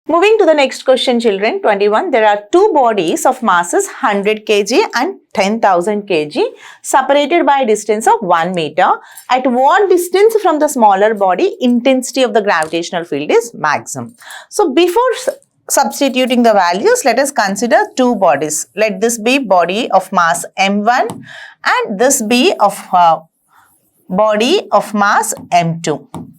Moving to the next question, children, 21. There are two bodies of masses 100 kg and 10,000 kg separated by a distance of 1 meter. At what distance from the smaller body intensity of the gravitational field is maximum? So before substituting the values, let us consider two bodies. Let this be body of mass m1 and this be of body of mass m2.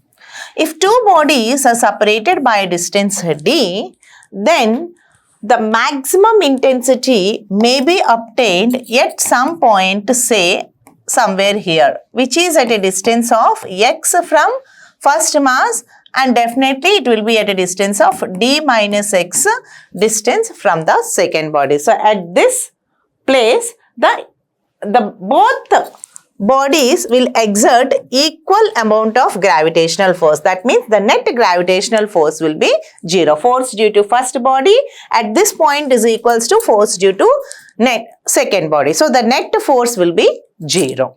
If two bodies are separated by a distance d, then the maximum intensity may be obtained at some point, say somewhere here, which is at a distance of x from first mass, and definitely it will be at a distance of d minus x distance from the second body. So at this place, both bodies will exert equal amount of gravitational force. That means the net gravitational force will be 0. Force due to first body at this point is equals to force due to second body. So the net force will be 0.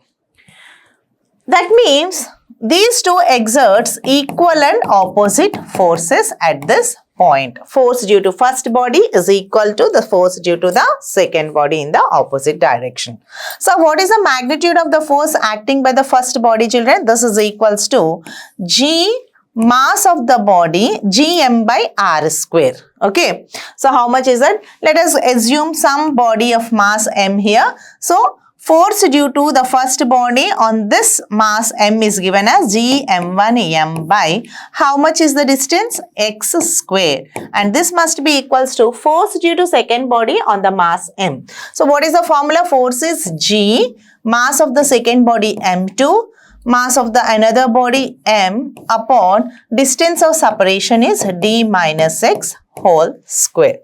That means these two exerts equal and opposite forces at this point. Force due to first body is equal to the force due to the second body in the opposite direction. So what is the magnitude of the force acting by the first body, children? This is equals to G mass of the body Gm by r square. Okay. So how much is that? Let us assume some body of mass m here. So force due to the first body on this mass m is given as Gm1 m by how much is the distance? X square. And this must be equals to force due to second body on the mass m. So what is the formula? Force is G, mass of the second body m2, mass of the another body m upon distance of separation is d minus x whole square.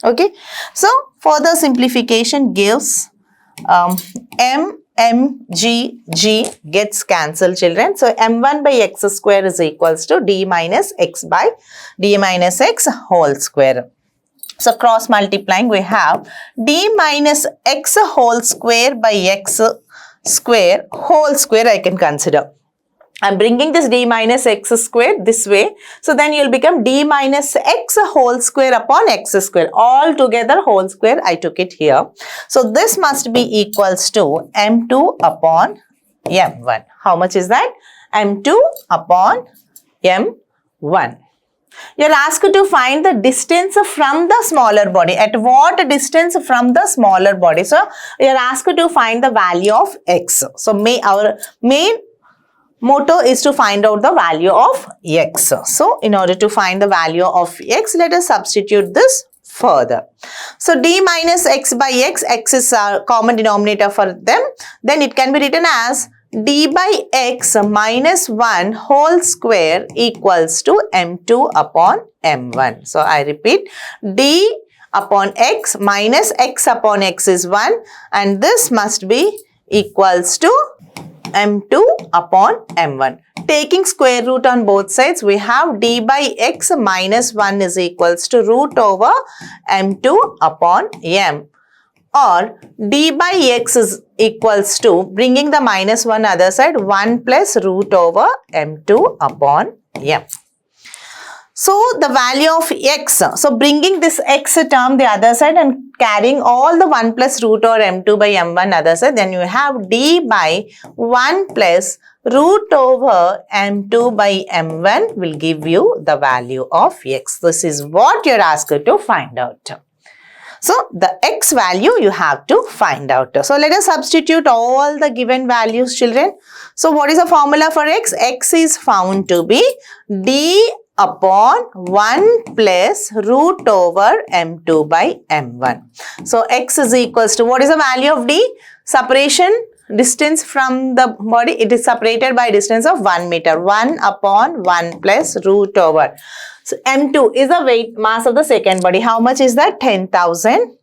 Okay. So further simplification gives G gets cancelled, children. So m1 by x square is equals to d minus x by d minus x whole square. So cross multiplying, we have d minus x whole square by x square whole square I can consider. I'm bringing this d minus x square this way. So then you'll become d minus x whole square upon x square. All together whole square I took it here. So this must be equals to m2 upon m1. How much is that? m2 upon m1. You're asked to find the distance from the smaller body. At what distance from the smaller body? So you're asked to find the value of x. So our main motto is to find out the value of x. So in order to find the value of x, let us substitute this further. So d minus x by x is a common denominator for them. Then it can be written as d by x minus 1 whole square equals to m2 upon m1. So I repeat, d upon x minus x upon x is 1 and this must be equals to m2 upon m1. Taking square root on both sides, we have d by x minus 1 is equals to root over m2 upon m, or d by x is equals to, bringing the minus 1 other side, 1 plus root over m2 upon m. So the value of x, so bringing this x term the other side and carrying all the 1 plus root over m2 by m1 other side, then you have d by 1 plus root over m2 by m1 will give you the value of x. This is what you're asked to find out. So the x value you have to find out. So let us substitute all the given values, children. So what is the formula for x? X is found to be d upon 1 plus root over m2 by m1. So x is equals to, what is the value of d? Separation distance from the body, it is separated by distance of 1 meter. 1 upon 1 plus root over. So m2 is the weight mass of the second body. How much is that? 10,000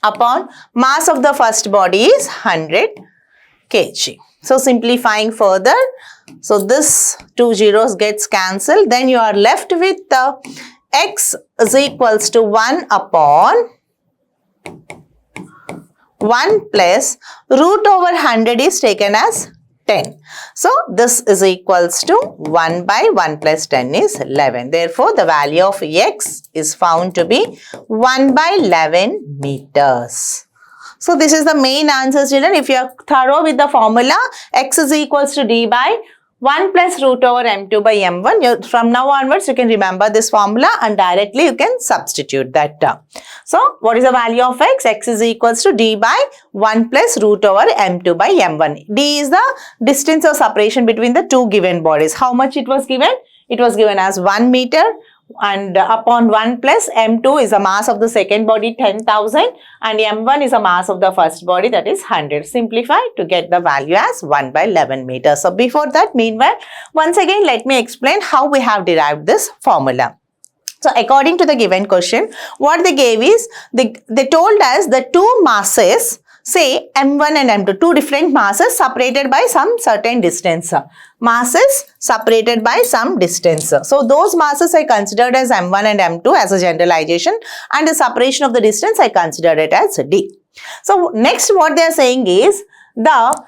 upon mass of the first body is 100 kg. So simplifying further, so this 2 zeros gets cancelled. Then you are left with the x is equals to 1 upon 1 plus root over 100 is taken as 10. So this is equals to 1 by 1 plus 10 is 11. Therefore, the value of x is found to be 1 by 11 meters. So this is the main answer, children. If you are thorough with the formula, x is equals to d by 1 plus root over m2 by m1. From now onwards, you can remember this formula and directly you can substitute that term. So, what is the value of x? X is equals to d by 1 plus root over m2 by m1. D is the distance or separation between the two given bodies. How much it was given? It was given as 1 meter. And upon 1 plus m2 is the mass of the second body 10,000 and m1 is the mass of the first body, that is 100. Simplify to get the value as 1 by 11 meters. So before that, meanwhile, once again let me explain how we have derived this formula. So according to the given question, what they gave is, they told us the two masses, say m1 and m2, two different masses separated by some certain distance. Masses separated by some distance. So those masses I considered as m1 and m2 as a generalization, and the separation of the distance I considered it as d. So next what they are saying is, the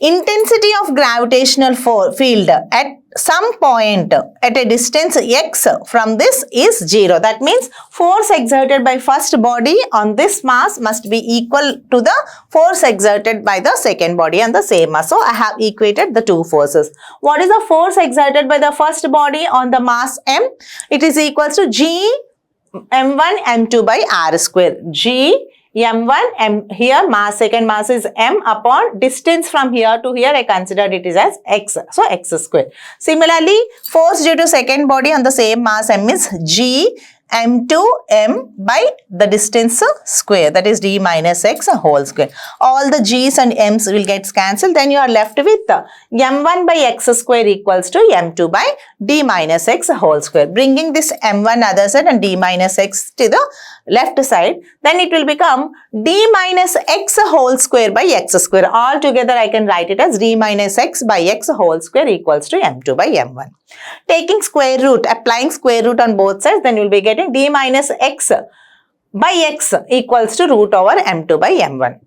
intensity of gravitational field at some point at a distance x from this is 0. That means force exerted by first body on this mass must be equal to the force exerted by the second body on the same mass. So I have equated the two forces. What is the force exerted by the first body on the mass m? It is equals to g m1 m2 by r square. G m1, m here mass, second mass is m upon distance from here to here, I considered it is as x. So x square. Similarly, force due to second body on the same mass m is g m2 m by the distance square, that is d minus x whole square. All the g's and m's will get cancelled. Then you are left with m1 by x square equals to m2 by d minus x whole square. Bringing this m1 other side and d minus x to the left side, then it will become d minus x whole square by x square. All together I can write it as d minus x by x whole square equals to m2 by m1. Taking square root, applying square root on both sides, then you will be getting d minus x by x equals to root over m2 by m1.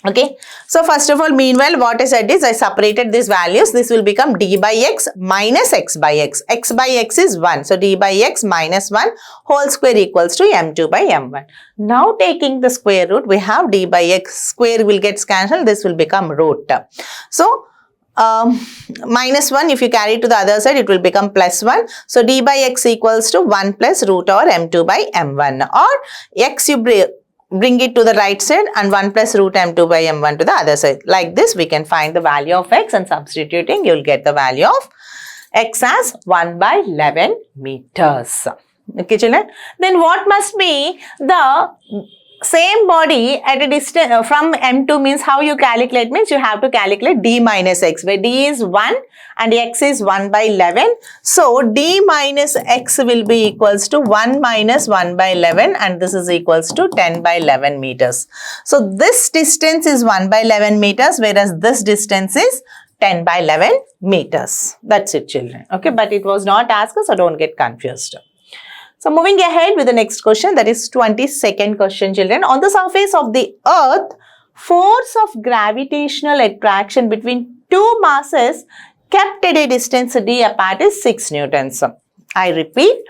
Okay. So first of all, meanwhile, what I said is I separated these values. This will become d by x minus x by x. X by x is 1. So d by x minus 1 whole square equals to m2 by m1. Now taking the square root, we have d by x square will get cancelled. This will become root. So minus 1, if you carry it to the other side, it will become plus 1. So d by x equals to 1 plus root over m2 by m1, or x you bring it to the right side and 1 plus root m2 by m1 to the other side. Like this, we can find the value of x, and substituting, you will get the value of x as 1 by 11 meters. Okay, children. Then what must be the same body at a distance from m2, means how you calculate, means you have to calculate d minus x, where d is 1 and x is 1 by 11. So d minus x will be equals to 1 minus 1 by 11, and this is equals to 10 by 11 meters. So this distance is 1 by 11 meters, whereas this distance is 10 by 11 meters. That's it, children. Okay, but it was not asked, so don't get confused. So moving ahead with the next question, that is 22nd question, children. On the surface of the earth, force of gravitational attraction between two masses kept at a distance d apart is 6 newtons. I repeat,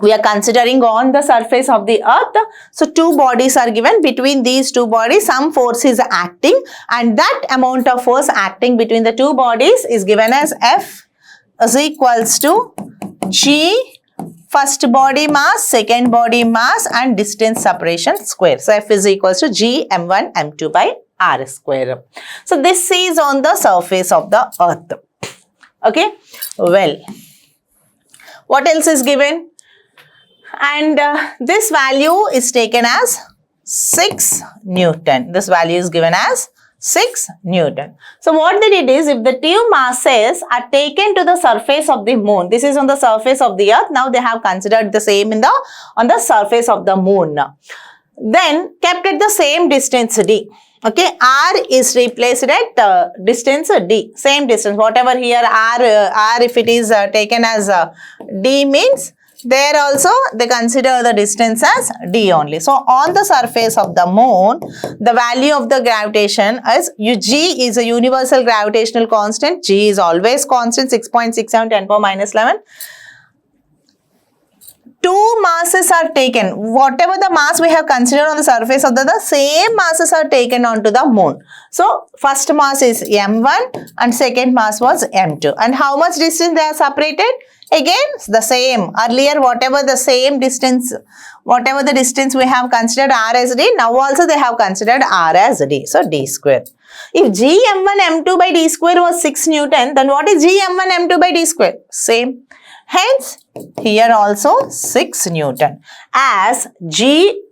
we are considering on the surface of the earth. So two bodies are given. Between these two bodies, some force is acting, and that amount of force acting between the two bodies is given as F is equals to G first body mass, second body mass, and distance separation square. So F is equals to G m1 m2 by r square. So this is on the surface of the earth. Okay. Well, what else is given? And this value is taken as 6 Newton. This value is given as 6 Newton. So what they did is, if the two masses are taken to the surface of the moon, this is on the surface of the earth, now they have considered the same on the surface of the moon, then kept at the same distance d. Okay, r is replaced at the distance d, same distance, whatever here r if it is taken as d means There also they consider the distance as d only. So on the surface of the moon, the value of the gravitation is g is a universal gravitational constant. G is always constant, 6.67 10 power minus 11. Two masses are taken. Whatever the mass we have considered on the surface of the same masses are taken onto the moon. So first mass is m1 and second mass was m2. And how much distance they are separated? Again the same. Earlier whatever the same distance, whatever the distance we have considered r as d, now also they have considered r as d. So d square. If g m1 m2 by d square was 6 Newton, then what is g m1 m2 by d square? Same. Hence, here also 6 Newton. As g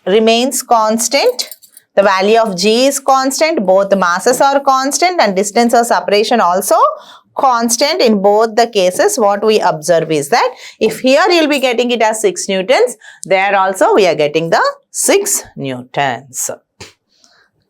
remains constant, the value of g is constant, both the masses are constant and distance of separation also constant in both the cases. What we observe is that if here you will be getting it as 6 Newtons, there also we are getting the 6 Newtons.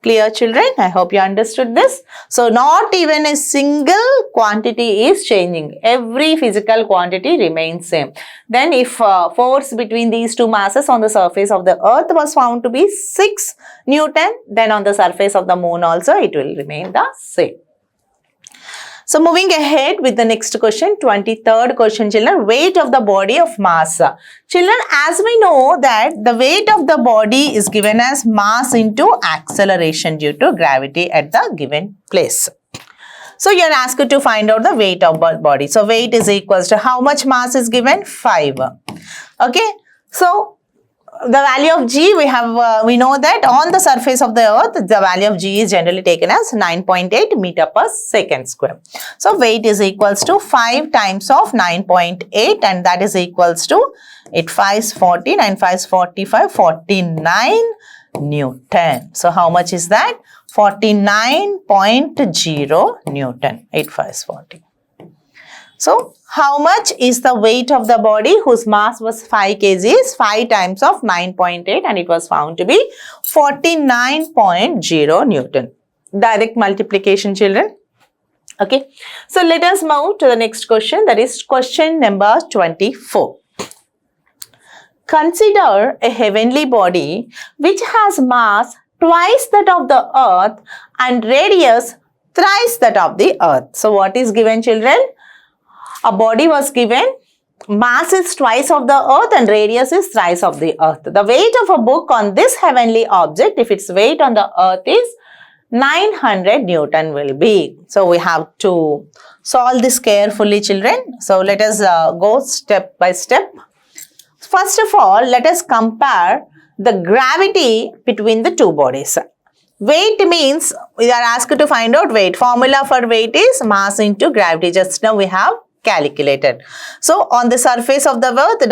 Clear, children? I hope you understood this. So not even a single quantity is changing. Every physical quantity remains same. Then if force between these two masses on the surface of the earth was found to be 6 Newton, then on the surface of the moon also it will remain the same. So moving ahead with the next question, 23rd question, children, weight of the body of mass. Children, as we know that the weight of the body is given as mass into acceleration due to gravity at the given place. So you are asked to find out the weight of body. So weight is equals to how much mass is given? 5. Okay. So the value of g we know that on the surface of the earth the value of g is generally taken as 9.8 meter per second square. So weight is equals to 5 times of 9.8 and that is equals to 8 5s 40, 9 5s 45, 49 Newton. So how much is that? 49.0 Newton. 8 5s 40. So how much is the weight of the body whose mass was 5 kgs? 5 times of 9.8 and it was found to be 49.0 Newton. Direct multiplication, children. Okay. So let us move to the next question, that is question number 24. Consider a heavenly body which has mass twice that of the earth and radius thrice that of the earth. So what is given, children? A body was given, mass is twice of the earth and radius is thrice of the earth. The weight of a book on this heavenly object, if its weight on the earth is 900 Newton will be. So we have to solve this carefully, children. So let us go step by step. First of all, let us compare the gravity between the two bodies. Weight means we are asked to find out weight. Formula for weight is mass into gravity. Just now we have calculated. So on the surface of the earth,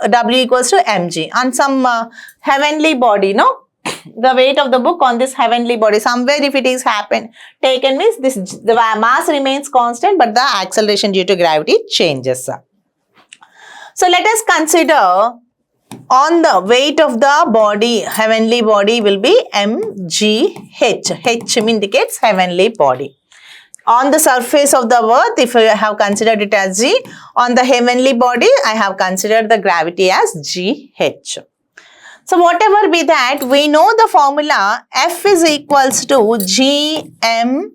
W equals to mg. On some heavenly body, no? The weight of the book on this heavenly body, somewhere if it is taken means the mass remains constant but the acceleration due to gravity changes. So let us consider on the weight of the body, heavenly body will be mgh. H indicates heavenly body. On the surface of the earth, if I have considered it as g, on the heavenly body, I have considered the gravity as gh. So whatever be that, we know the formula F is equals to gm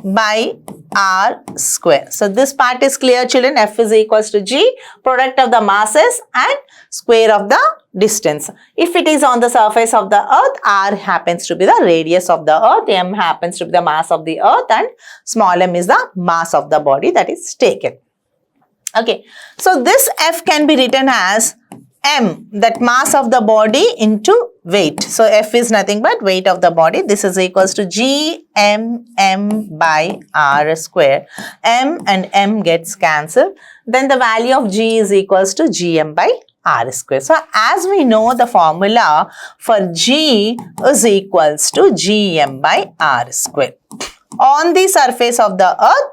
by r square. So this part is clear, children. F is equals to g, product of the masses and square of the distance. If it is on the surface of the earth, r happens to be the radius of the earth, m happens to be the mass of the earth and small m is the mass of the body that is taken. Okay, so this F can be written as m, that mass of the body, into weight. So F is nothing but weight of the body. This is equals to gm by r square. M and m gets cancelled. Then the value of g is equals to gm by r square. So as we know, the formula for g is equals to gm by r square. On the surface of the earth,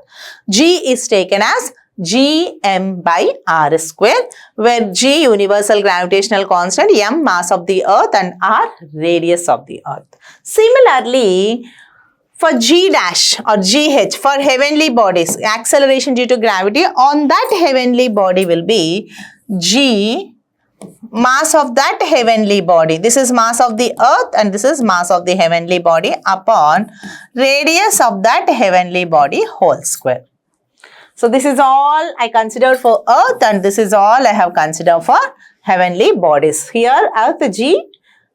g is taken as gm by r square, where g universal gravitational constant, m mass of the earth and r radius of the earth. Similarly, for G dash or GH for heavenly bodies, acceleration due to gravity on that heavenly body will be G, mass of that heavenly body. This is mass of the earth and this is mass of the heavenly body upon radius of that heavenly body whole square. So this is all I considered for earth and this is all I have considered for heavenly bodies. Here earth G,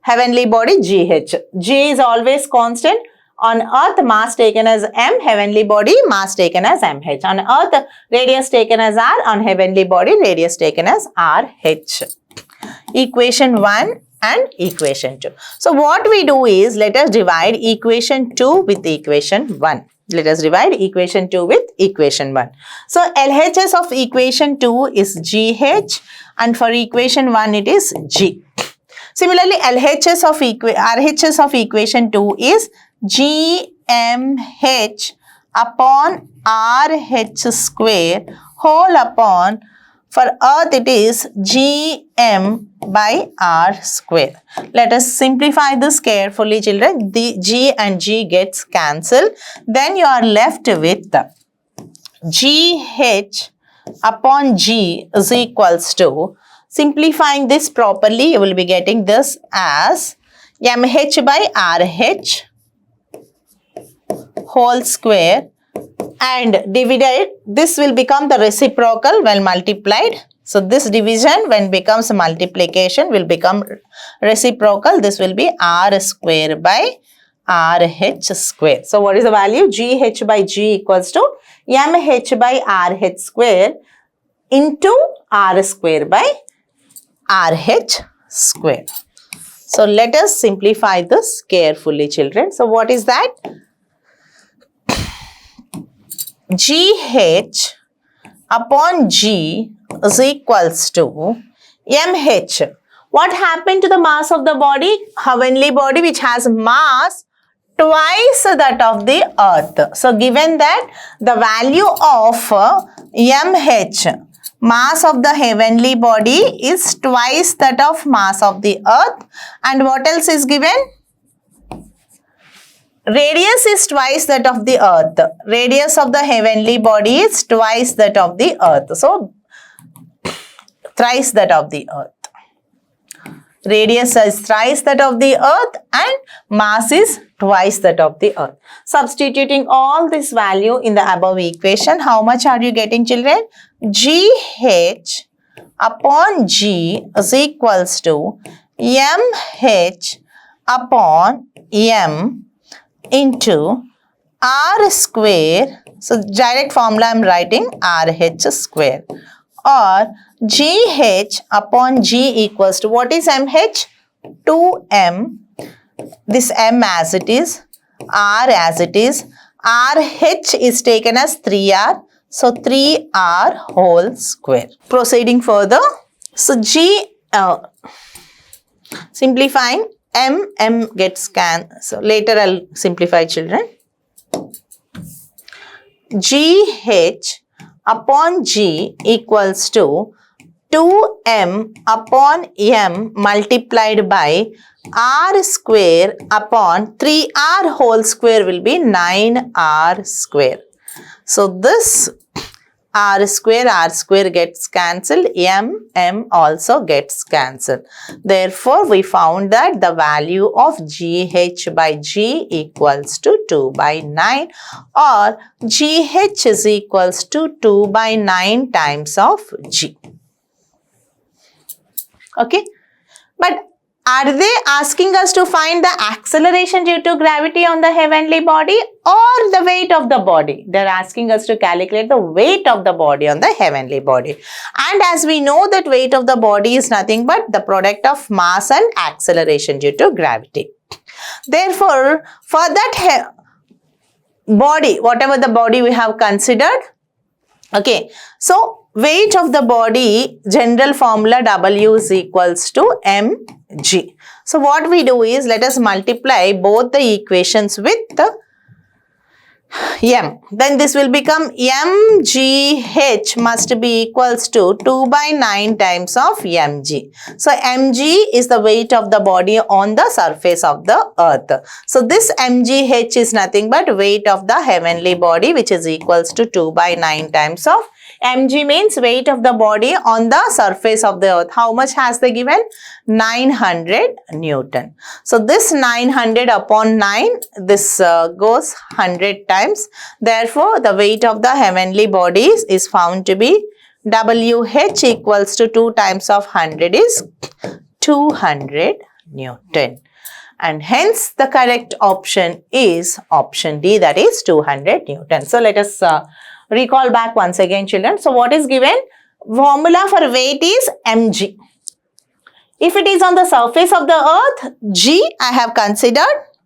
heavenly body GH. G is always constant. On earth, mass taken as M, heavenly body, mass taken as MH. On earth, radius taken as R, on heavenly body, radius taken as RH. Equation 1 and equation 2. So what we do is, let us divide equation 2 with equation 1. Let us divide equation 2 with equation 1. So LHS of equation 2 is GH and for equation 1 it is G. Similarly, RHS of equation 2 is GMH upon RH square whole upon, for earth it is GM by R square. Let us simplify this carefully, children. The G and G gets cancelled. Then you are left with GH upon G is equals to, simplifying this properly, you will be getting this as MH by RH whole square and divided. This will become the reciprocal when multiplied. So this division when becomes multiplication will become reciprocal. This will be R square by RH square. So what is the value? GH by G equals to MH by RH square into R square by RH square. So let us simplify this carefully, children. So what is that? GH upon G is equals to MH. What happened to the mass of the body? Heavenly body which has mass twice that of the earth. So given that the value of MH, mass of the heavenly body, is twice that of mass of the earth, and what else is given? Radius is twice that of the earth. Radius of the heavenly body is twice that of the earth. So, thrice that of the earth. Radius is thrice that of the earth and mass is twice that of the earth. Substituting all this value in the above equation, how much are you getting, children? GH upon G is equals to MH upon M into R square. So direct formula I am writing RH square, or GH upon G equals to, what is MH? 2M. This M as it is, R as it is, RH is taken as 3R. So 3R whole square. Proceeding further. So simplifying, M gets cancelled. So later I'll simplify, children. GH upon G equals to 2M upon M multiplied by R square upon 3R whole square will be 9R square. So this R square gets cancelled, M also gets cancelled. Therefore, we found that the value of GH by G equals to 2 by 9, or GH is equals to 2 by 9 times of G. Okay, but are they asking us to find the acceleration due to gravity on the heavenly body or the weight of the body? They are asking us to calculate the weight of the body on the heavenly body. And as we know that weight of the body is nothing but the product of mass and acceleration due to gravity. Therefore, for that body, whatever the body we have considered, okay, so weight of the body, general formula W is equals to mg. So what we do is, let us multiply both the equations with m. Then this will become mgh must be equals to 2 by 9 times of mg. So mg is the weight of the body on the surface of the earth. So this mgh is nothing but weight of the heavenly body, which is equals to 2 by 9 times of mg means weight of the body on the surface of the earth. How much has they given? 900 Newton. So this 900 upon 9, this goes 100 times. Therefore, the weight of the heavenly bodies is found to be WH equals to 2 times of 100 is 200 Newton. And hence the correct option is option D, that is 200 Newton. So let us recall back once again, children. So what is given? Formula for weight is mg. If it is on the surface of the earth, g, I have considered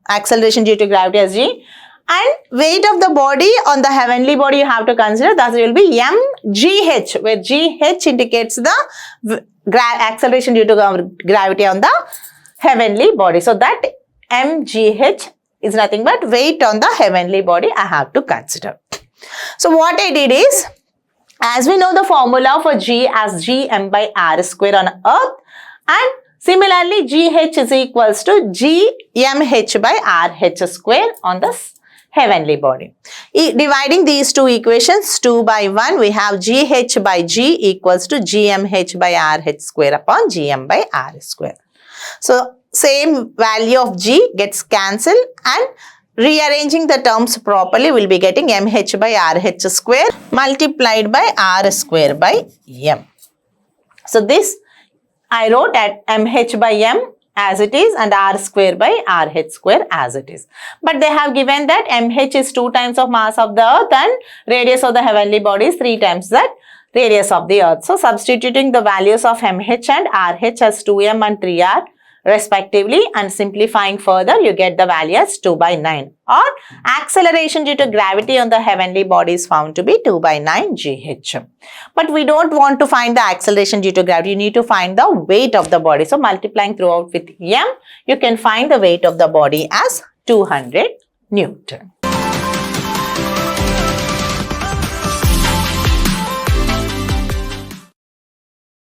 acceleration due to gravity as g, and weight of the body on the heavenly body you have to consider, that will be mgh, where gh indicates the acceleration due to gravity on the heavenly body. So that mgh is nothing but weight on the heavenly body I have to consider. So what I did is, as we know the formula for g as gm by r square on earth, and similarly gh is equals to gmh by rh square on the heavenly body. Dividing these two equations 2 by 1, we have gh by g equals to gmh by rh square upon gm by r square. So same value of g gets cancelled, and rearranging the terms properly, we will be getting mh by rh square multiplied by r square by m. So this I wrote at mh by m as it is and r square by rh square as it is. But they have given that mh is 2 times of mass of the earth and radius of the heavenly body is 3 times that radius of the earth. So substituting the values of mh and rh as 2m and 3r respectively and simplifying further, you get the value as 2 by 9, or acceleration due to gravity on the heavenly body is found to be 2 by 9 gh. But we don't want to find the acceleration due to gravity, you need to find the weight of the body. So multiplying throughout with m, you can find the weight of the body as 200 Newton.